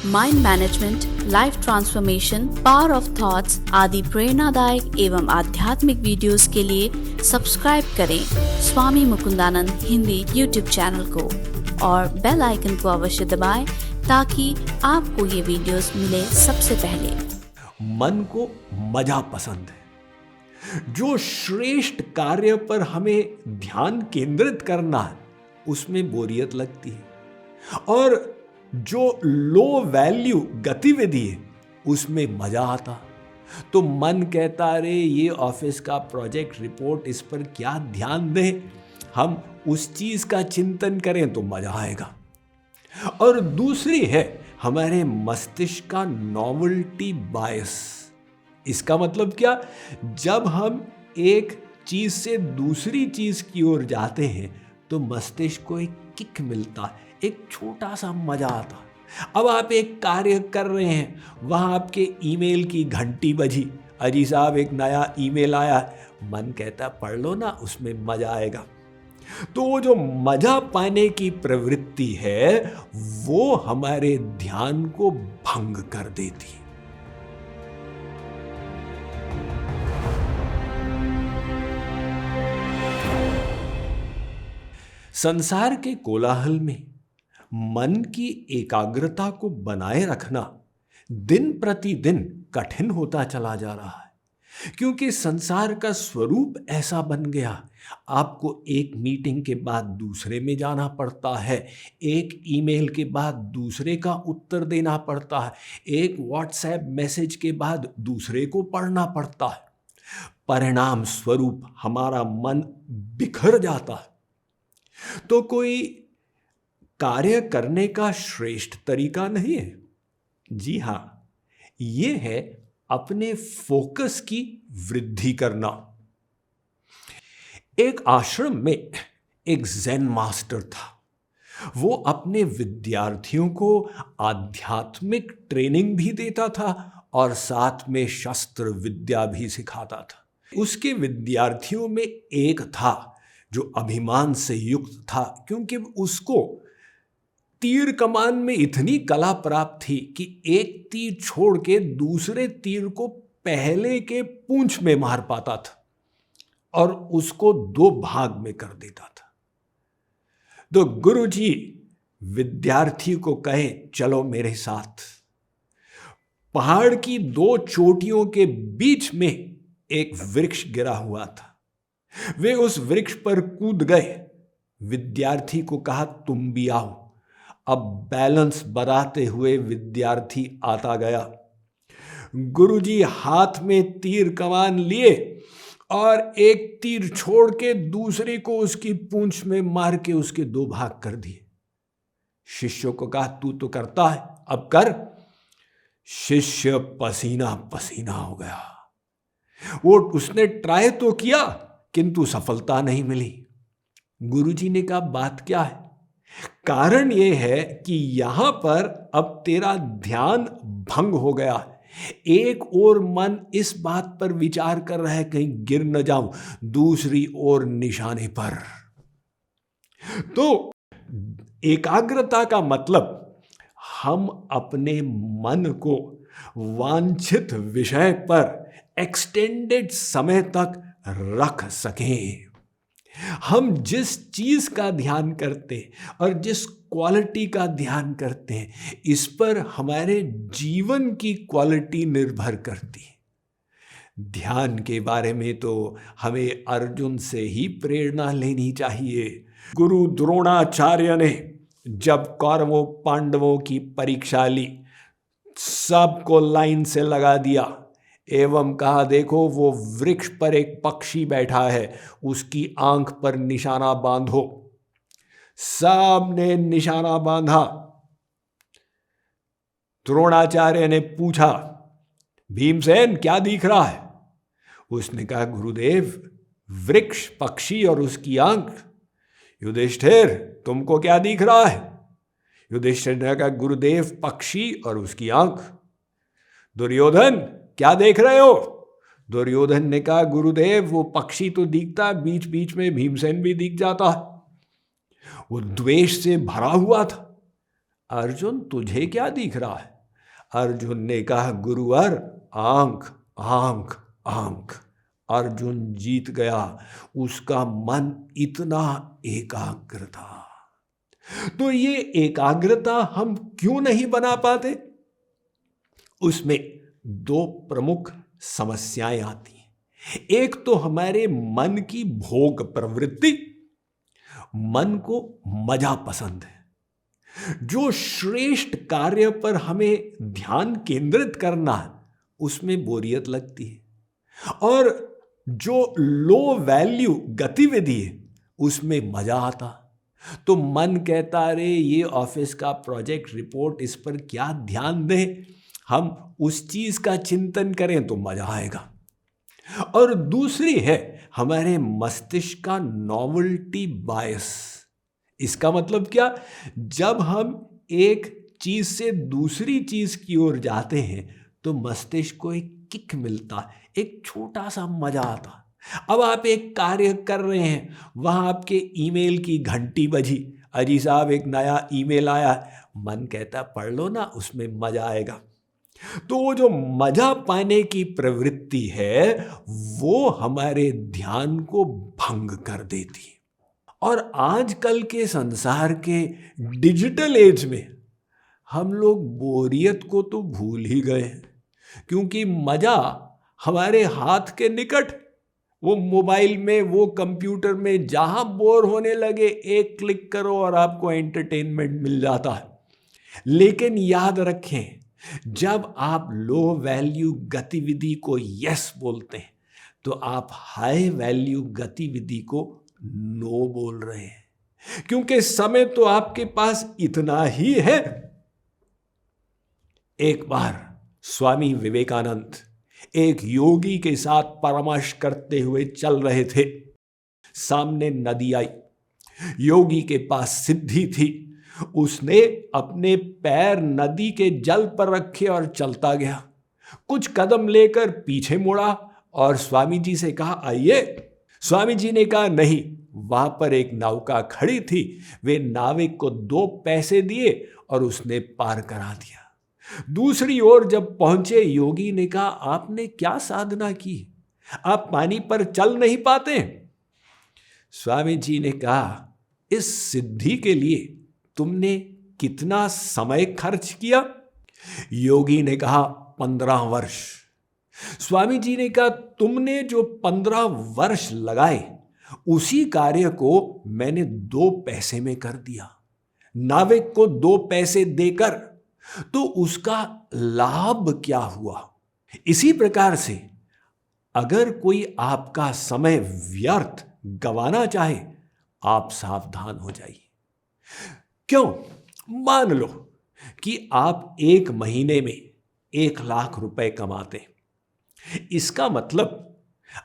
Mind management, life transformation, power of thoughts आदि प्रेरणादायक एवं आध्यात्मिक वीडियोस के लिए सब्सक्राइब करें स्वामी मुकुंदानंद हिंदी यूट्यूब चैनल को और बेल आइकन को अवश्य दबाएं ताकि आपको ये वीडियोस मिले सबसे पहले। मन को मजा पसंद है। जो श्रेष्ठ कार्य पर हमें ध्यान केंद्रित करना है उसमें बोरियत लगती है, और जो लो वैल्यू गतिविधि है उसमें मजा आता। तो मन कहता रे ये ऑफिस का प्रोजेक्ट रिपोर्ट, इस पर क्या ध्यान दें, हम उस चीज का चिंतन करें तो मजा आएगा। और दूसरी है हमारे मस्तिष्क का नॉवेल्टी बायस। इसका मतलब क्या, जब हम एक चीज से दूसरी चीज की ओर जाते हैं तो मस्तिष्क को एक किक मिलता है, एक छोटा सा मजा आता। अब आप एक कार्य कर रहे हैं, वहां आपके ईमेल की घंटी बजी, अजी साहब एक नया ईमेल आया, मन कहता पढ़ लो ना, उसमें मजा आएगा। तो वो जो मजा पाने की प्रवृत्ति है वो हमारे ध्यान को भंग कर देती है। संसार के कोलाहल में मन की एकाग्रता को बनाए रखना दिन प्रतिदिन कठिन होता चला जा रहा है, क्योंकि संसार का स्वरूप ऐसा बन गया। आपको एक मीटिंग के बाद दूसरे में जाना पड़ता है, एक ईमेल के बाद दूसरे का उत्तर देना पड़ता है, एक व्हाट्सएप मैसेज के बाद दूसरे को पढ़ना पड़ता है। परिणाम स्वरूप हमारा मन बिखर जाता है। तो कोई कार्य करने का श्रेष्ठ तरीका नहीं है। जी हां, ये है अपने फोकस की वृद्धि करना। एक आश्रम में एक ज़ेन मास्टर था। वो अपने विद्यार्थियों को आध्यात्मिक ट्रेनिंग भी देता था और साथ में शस्त्र विद्या भी सिखाता था। उसके विद्यार्थियों में एक था जो अभिमान से युक्त था, क्योंकि उसको तीर कमान में इतनी कला प्राप्त थी कि एक तीर छोड़ के दूसरे तीर को पहले के पूंछ में मार पाता था और उसको 2 भाग में कर देता था। तो गुरुजी विद्यार्थी को कहे चलो मेरे साथ। पहाड़ की 2 चोटियों के बीच में एक वृक्ष गिरा हुआ था। वे उस वृक्ष पर कूद गए। विद्यार्थी को कहा तुम भी आओ। अब बैलेंस बनाते हुए विद्यार्थी आता गया। गुरुजी हाथ में तीर कमान लिए और एक तीर छोड़ के दूसरे को उसकी पूंछ में मार के उसके 2 भाग कर दिए। शिष्यों को कहा तू तो करता है, अब कर। शिष्य पसीना पसीना हो गया। उसने ट्राई तो किया किंतु सफलता नहीं मिली। गुरुजी ने कहा बात क्या है? कारण यह है कि यहां पर अब तेरा ध्यान भंग हो गया है। एक ओर मन इस बात पर विचार कर रहा है कहीं गिर न जाऊं, दूसरी ओर निशाने पर। तो एकाग्रता का मतलब हम अपने मन को वांछित विषय पर एक्सटेंडेड समय तक रख सकें। हम जिस चीज का ध्यान करते हैं और जिस क्वालिटी का ध्यान करते हैं, इस पर हमारे जीवन की क्वालिटी निर्भर करती है। ध्यान के बारे में तो हमें अर्जुन से ही प्रेरणा लेनी चाहिए। गुरु द्रोणाचार्य ने जब कौरवों पांडवों की परीक्षा ली, सबको लाइन से लगा दिया एवं कहा देखो वो वृक्ष पर एक पक्षी बैठा है, उसकी आंख पर निशाना बांधो। सब ने निशाना बांधा। द्रोणाचार्य ने पूछा भीमसेन क्या दिख रहा है? उसने कहा गुरुदेव वृक्ष, पक्षी और उसकी आंख। युधिष्ठिर तुमको क्या दिख रहा है? युधिष्ठिर ने कहा गुरुदेव पक्षी और उसकी आंख। दुर्योधन क्या देख रहे हो? दुर्योधन ने कहा गुरुदेव वो पक्षी तो दिखता, बीच बीच में भीमसेन भी दिख जाता है। वो द्वेष से भरा हुआ था। अर्जुन तुझे क्या दिख रहा है? अर्जुन ने कहा, गुरुवर आंख आंख आंख। अर्जुन जीत गया, उसका मन इतना एकाग्र था। तो ये एकाग्रता हम क्यों नहीं बना पाते? उसमें दो प्रमुख समस्याएं आती हैं। एक तो हमारे मन की भोग प्रवृत्ति, मन को मजा पसंद है। जो श्रेष्ठ कार्य पर हमें ध्यान केंद्रित करना है उसमें बोरियत लगती है, और जो लो वैल्यू गतिविधि है उसमें मजा आता। तो मन कहता, अरे ये ऑफिस का प्रोजेक्ट रिपोर्ट, इस पर क्या ध्यान दें, हम उस चीज का चिंतन करें तो मजा आएगा। और दूसरी है हमारे मस्तिष्क का नॉवेल्टी बायस। इसका मतलब क्या? जब हम एक चीज से दूसरी चीज की ओर जाते हैं तो मस्तिष्क को एक किक मिलता, एक छोटा सा मजा आता। अब आप एक कार्य कर रहे हैं, वहां आपके ईमेल की घंटी बजी, अजी साहब एक नया ईमेल आया, मन कहता पढ़ लो ना, उसमें मजा आएगा। तो वो जो मजा पाने की प्रवृत्ति है वो हमारे ध्यान को भंग कर देती है। और आजकल के संसार के डिजिटल एज में हम लोग बोरियत को तो भूल ही गए हैं, क्योंकि मजा हमारे हाथ के निकट, वो मोबाइल में, वो कंप्यूटर में, जहां बोर होने लगे एक क्लिक करो और आपको एंटरटेनमेंट मिल जाता है। लेकिन याद रखें, जब आप लो वैल्यू गतिविधि को यस बोलते हैं तो आप हाई वैल्यू गतिविधि को नो बोल रहे हैं, क्योंकि समय तो आपके पास इतना ही है। एक बार स्वामी विवेकानंद एक योगी के साथ परामर्श करते हुए चल रहे थे। सामने नदी आई, योगी के पास सिद्धि थी, उसने अपने पैर नदी के जल पर रखे और चलता गया। कुछ कदम लेकर पीछे मुड़ा और स्वामी जी से कहा, आइए। स्वामी जी ने कहा, नहीं। वहां पर एक नौका खड़ी थी, वे नाविक को 2 पैसे दिए और उसने पार करा दिया। दूसरी ओर जब पहुंचे, योगी ने कहा, आपने क्या साधना की, आप पानी पर चल नहीं पाते? स्वामी जी ने कहा, इस सिद्धि के लिए तुमने कितना समय खर्च किया? योगी ने कहा, 15 वर्ष। स्वामी जी ने कहा, तुमने जो 15 वर्ष लगाए उसी कार्य को मैंने 2 पैसे में कर दिया, नाविक को 2 पैसे देकर, तो उसका लाभ क्या हुआ? इसी प्रकार से अगर कोई आपका समय व्यर्थ गंवाना चाहे, आप सावधान हो जाइए। क्यों? मान लो कि आप एक महीने में 1 लाख रुपए कमाते, इसका मतलब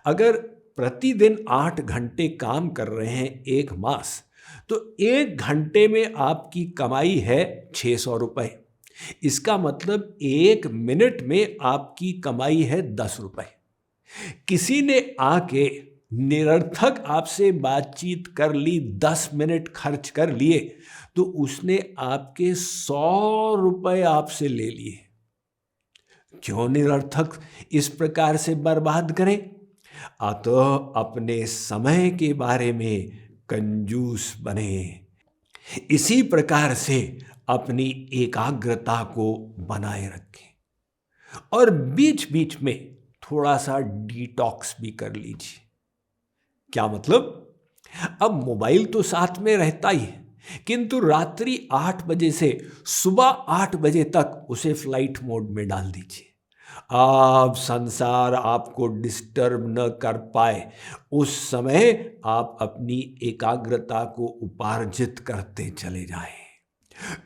अगर प्रतिदिन 8 घंटे काम कर रहे हैं 1 मास, तो 1 घंटे में आपकी कमाई है 600 रुपए। इसका मतलब 1 मिनट में आपकी कमाई है 10 रुपए। किसी ने आके निरर्थक आपसे बातचीत कर ली, 10 मिनट खर्च कर लिए, तो उसने आपके 100 रुपए आपसे ले लिए। क्यों निरर्थक इस प्रकार से बर्बाद करें? अतः अपने समय के बारे में कंजूस बने। इसी प्रकार से अपनी एकाग्रता को बनाए रखें और बीच बीच में थोड़ा सा डिटॉक्स भी कर लीजिए। क्या मतलब? अब मोबाइल तो साथ में रहता ही है, किंतु रात्रि 8 बजे से सुबह 8 बजे तक उसे फ्लाइट मोड में डाल दीजिए। आप संसार आपको डिस्टर्ब न कर पाए, उस समय आप अपनी एकाग्रता को उपार्जित करते चले जाएं।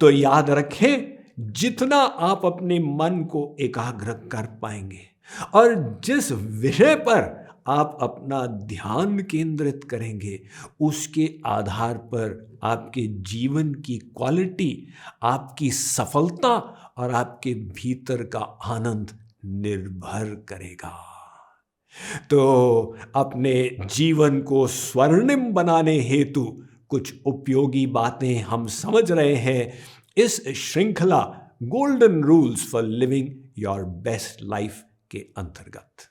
तो याद रखें, जितना आप अपने मन को एकाग्र कर पाएंगे और जिस विषय पर आप अपना ध्यान केंद्रित करेंगे, उसके आधार पर आपके जीवन की क्वालिटी, आपकी सफलता और आपके भीतर का आनंद निर्भर करेगा। तो अपने जीवन को स्वर्णिम बनाने हेतु कुछ उपयोगी बातें हम समझ रहे हैं। इस श्रृंखला golden rules for living your best life के अंतर्गत।